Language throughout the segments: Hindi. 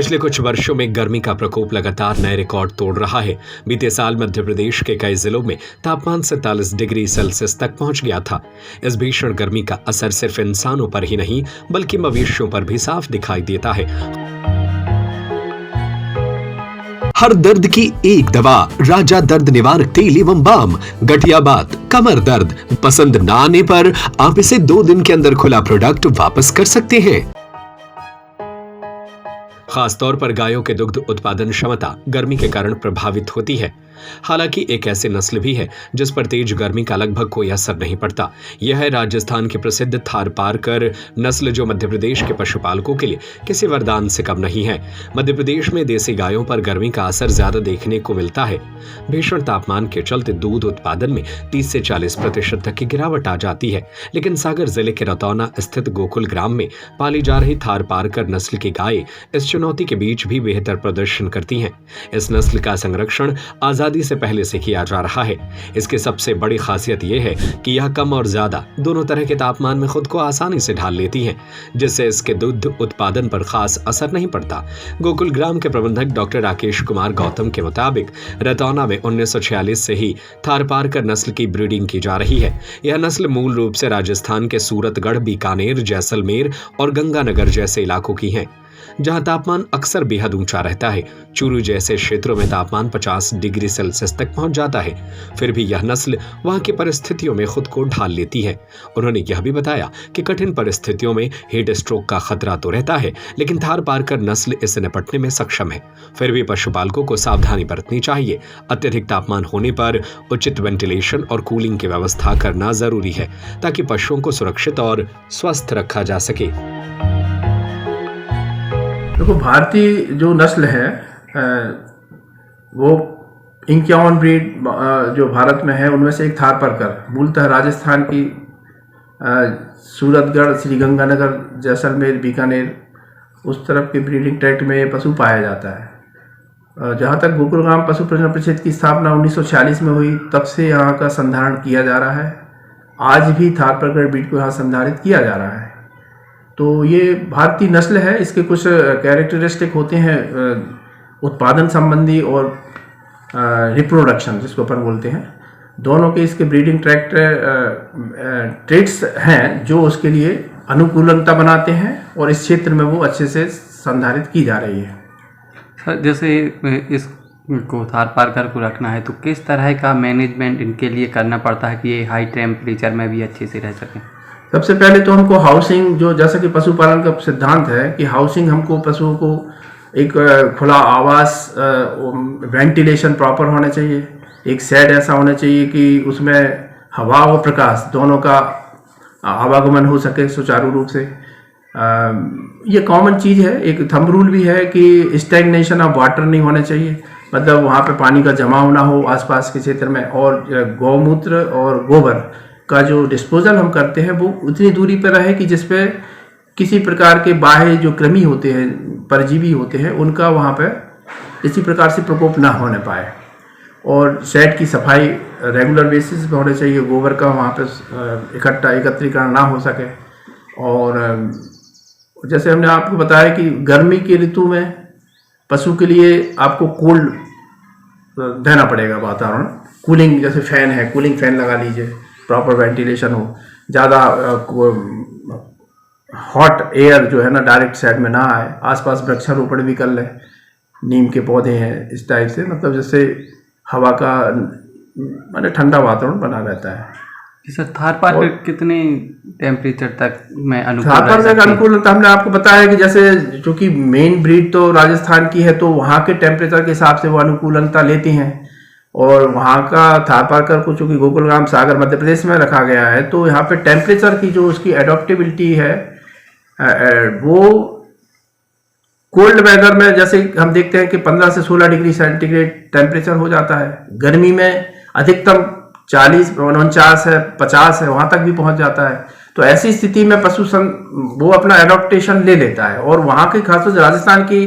पिछले कुछ वर्षों में गर्मी का प्रकोप लगातार नए रिकॉर्ड तोड़ रहा है। बीते साल मध्य प्रदेश के कई जिलों में तापमान 47 डिग्री सेल्सियस तक पहुंच गया था। इस भीषण गर्मी का असर सिर्फ इंसानों पर ही नहीं बल्कि मवेशियों पर भी साफ दिखाई देता है। हर दर्द की एक दवा, राजा दर्द निवारक तेल एवं बाम। गठिया बात, कमर दर्द पसंद ना आने पर आप इसे 2 दिन के अंदर खुला प्रोडक्ट वापस कर सकते हैं। खासतौर पर गायों के दुग्ध उत्पादन क्षमता गर्मी के कारण प्रभावित होती है। हालांकि एक ऐसी नस्ल भी है जिस पर तेज गर्मी का लगभग कोई असर नहीं पड़ता। यह है राजस्थान की प्रसिद्ध थारपारकर नस्ल, जो मध्य प्रदेश के पशुपालकों के लिए किसी वरदान से कम नहीं है। मध्य प्रदेश में देसी गायों पर गर्मी का असर ज्यादा देखने को मिलता है। भीषण तापमान के चलते दूध उत्पादन में 30 से 40% तक की गिरावट आ जाती है। लेकिन सागर जिले के रतौना स्थित गोकुल ग्राम में पाली जा रही थारपारकर नस्ल की गायें इस चुनौती के बीच भी बेहतर प्रदर्शन करती हैं। इस नस्ल का संरक्षण आजादी से पहले से किया जा रहा है। इसकी सबसे बड़ी खासियत यह है कि यह कम और ज्यादा दोनों तरह के तापमान में खुद को आसानी से ढाल लेती हैं, जिससे इसके दुग्ध उत्पादन पर खास असर नहीं पड़ता। गोकुल ग्राम के प्रबंधक डॉक्टर राकेश कुमार गौतम के मुताबिक रतौना में 1946 से ही थारपारकर नस्ल की ब्रीडिंग की जा रही है। यह नस्ल मूल रूप से राजस्थान के सूरतगढ़, बीकानेर, जैसलमेर और गंगानगर जैसे इलाकों की है, जहां तापमान अक्सर बेहद ऊंचा रहता है। चूरू जैसे क्षेत्रों में तापमान 50 डिग्री सेल्सियस तक पहुंच जाता है। फिर भी यह नस्ल वहां की परिस्थितियों में खुद को ढाल लेती है। उन्होंने यह भी बताया कि कठिन परिस्थितियों में हीट स्ट्रोक का खतरा तो रहता है, लेकिन थारपारकर नस्ल इससे निपटने में सक्षम है। फिर भी पशुपालकों को सावधानी बरतनी चाहिए। अत्यधिक तापमान होने पर उचित वेंटिलेशन और कूलिंग की व्यवस्था करना जरूरी है, ताकि पशुओं को सुरक्षित और स्वस्थ रखा जा सके। देखो, भारतीय जो नस्ल है वो इंक्यावन ब्रीड जो भारत में है उनमें से एक थारपारकर मूलतः राजस्थान की सूरतगढ़, श्रीगंगानगर, जैसलमेर, बीकानेर उस तरफ के ब्रीडिंग ट्रैक्ट में ये पशु पाया जाता है। जहाँ तक गोकुल ग्राम पशु प्रजनन परिषद की स्थापना 1946 में हुई, तब से यहाँ का संधारण किया जा रहा है। आज भी थारपारकर ब्रीड को यहाँ संधारित किया जा रहा है। तो ये भारतीय नस्ल है। इसके कुछ कैरेक्टरिस्टिक होते हैं उत्पादन संबंधी और रिप्रोडक्शन, जिसको अपन बोलते हैं। दोनों के इसके ब्रीडिंग ट्रेट्स हैं जो उसके लिए अनुकूलता बनाते हैं और इस क्षेत्र में वो अच्छे से संधारित की जा रही है। सर, जैसे इसको थारपारकर को रखना है तो किस तरह का मैनेजमेंट इनके लिए करना पड़ता है कि ये हाई टेम्परेचर में भी अच्छे से रह सकें? सबसे पहले तो हमको हाउसिंग, जो जैसा कि पशुपालन का सिद्धांत है कि हाउसिंग, हमको पशुओं को एक खुला आवास, वेंटिलेशन प्रॉपर होना चाहिए। एक शेड ऐसा होना चाहिए कि उसमें हवा और प्रकाश दोनों का आवागमन हो सके सुचारू रूप से। ये कॉमन चीज़ है। एक थंब रूल भी है कि स्टैग्नेशन ऑफ वाटर नहीं होना चाहिए, मतलब वहाँ पे पानी का जमाव ना हो आसपास के क्षेत्र में। और गौमूत्र और गोबर का जो डिस्पोजल हम करते हैं वो उतनी दूरी पर रहे कि जिसपे किसी प्रकार के बाह्य जो कृमि होते हैं, परजीवी होते हैं, उनका वहाँ पर इसी प्रकार से प्रकोप ना होने पाए। और शेड की सफाई रेगुलर बेसिस पे होना चाहिए, गोबर का वहाँ पे एकत्रीकरण ना हो सके। और जैसे हमने आपको बताया कि गर्मी की ऋतु में पशु के लिए आपको कोल्ड देना पड़ेगा वातावरण। कूलिंग, जैसे फैन है, कूलिंग फैन लगा लीजिए, प्रॉपर वेंटिलेशन हो। ज़्यादा हॉट एयर जो है ना डायरेक्ट साइड में ना आए। आसपास वृक्षारोपण भी कर ले, नीम के पौधे हैं इस टाइप से, मतलब जैसे हवा का माने ठंडा वातावरण बना रहता है। सर, थारपारकर कितने टेम्परेचर तक में अनुकूल? थारपारकर का अनुकूल हमने आपको बताया कि जैसे चूंकि मेन ब्रीड तो राजस्थान की है, तो वहाँ के टेम्परेचर के हिसाब से वो अनुकूलता लेती हैं। और वहाँ का थारपारकर को चूंकि गोकुल ग्राम सागर मध्य प्रदेश में रखा गया है, तो यहाँ पे टेम्परेचर की जो उसकी एडॉप्टेबिलिटी है वो कोल्ड वेदर में, जैसे हम देखते हैं कि 15 से 16 डिग्री सेंटीग्रेड टेम्परेचर हो जाता है। गर्मी में अधिकतम 40, 49 है, 50 है, वहाँ तक भी पहुँच जाता है। तो ऐसी स्थिति में पशु वो अपना एडॉप्टेशन ले लेता है। और वहाँ के खासतौर से राजस्थान की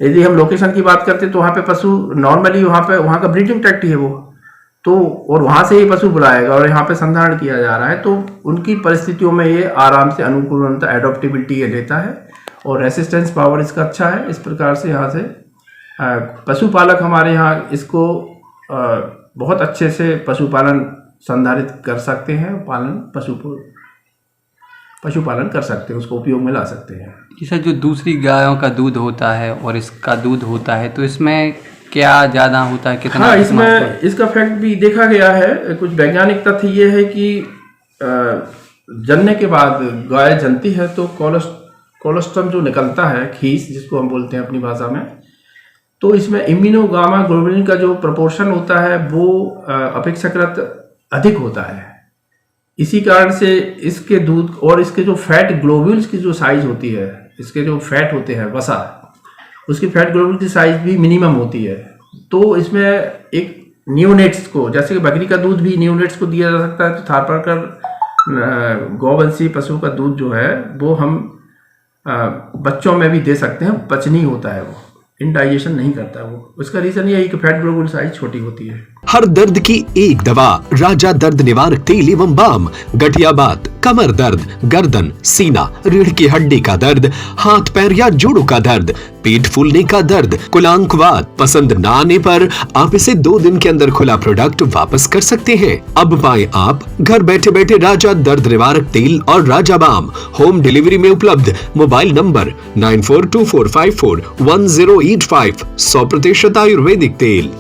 यदि हम लोकेशन की बात करते हैं तो वहाँ पे पशु नॉर्मली वहाँ का ब्रीडिंग ट्रैक्ट ही है वो तो, और वहाँ से ही पशु बुलाएगा और यहाँ पे संधारण किया जा रहा है। तो उनकी परिस्थितियों में ये आराम से अनुकूलता, एडॉप्टेबिलिटी ये लेता है और रेसिस्टेंस पावर इसका अच्छा है। इस प्रकार से यहाँ से पशुपालक हमारे यहाँ इसको बहुत अच्छे से पशुपालन संधारित कर सकते हैं, पशुपालन कर सकते हैं, उसको उपयोग में ला सकते हैं। जैसे जो दूसरी गायों का दूध होता है और इसका दूध होता है, तो इसमें क्या ज़्यादा होता है, कितना? हाँ, इसमें इसका फैक्ट भी देखा गया है। कुछ वैज्ञानिक तथ्य ये है कि जनने के बाद गाय जनती है तो कोलोस्ट्रम जो निकलता है, खीस जिसको हम बोलते हैं अपनी भाषा में, तो इसमें इम्यूनोगामा ग्लोबुलिन का जो प्रोपोर्शन होता है वो अपेक्षाकृत अधिक होता है। इसी कारण से इसके दूध और इसके जो फैट ग्लोब्यूल्स की जो साइज होती है, इसके जो फैट होते हैं वसा, उसकी फैट ग्लोब्यूल की साइज भी मिनिमम होती है। तो इसमें एक न्यूनेट्स को, जैसे कि बकरी का दूध भी न्यूनेट्स को दिया जा सकता है, तो थारपारकर गौवंशी पशु का दूध जो है वो हम बच्चों में भी दे सकते हैं। पचनी होता है, वो इंडाइजेशन नहीं करता है वो। उसका रीजन ये है कि फैट ग्लोबुल साइज छोटी होती है। हर दर्द की एक दवा, राजा दर्द निवारक तेल एवं बाम। गठिया बात, कमर दर्द, गर्दन, सीना, रीढ़ की हड्डी का दर्द, हाथ पैर या जोड़ों का दर्द, पेट फूलने का दर्द, कुलांकवात पसंद न आने पर आप इसे 2 दिन के अंदर खुला प्रोडक्ट वापस कर सकते हैं। अब पाएं आप घर बैठे बैठे राजा दर्द निवारक तेल और राजा बाम होम डिलीवरी में उपलब्ध। Mobile number 9424541085। 100% आयुर्वेदिक तेल।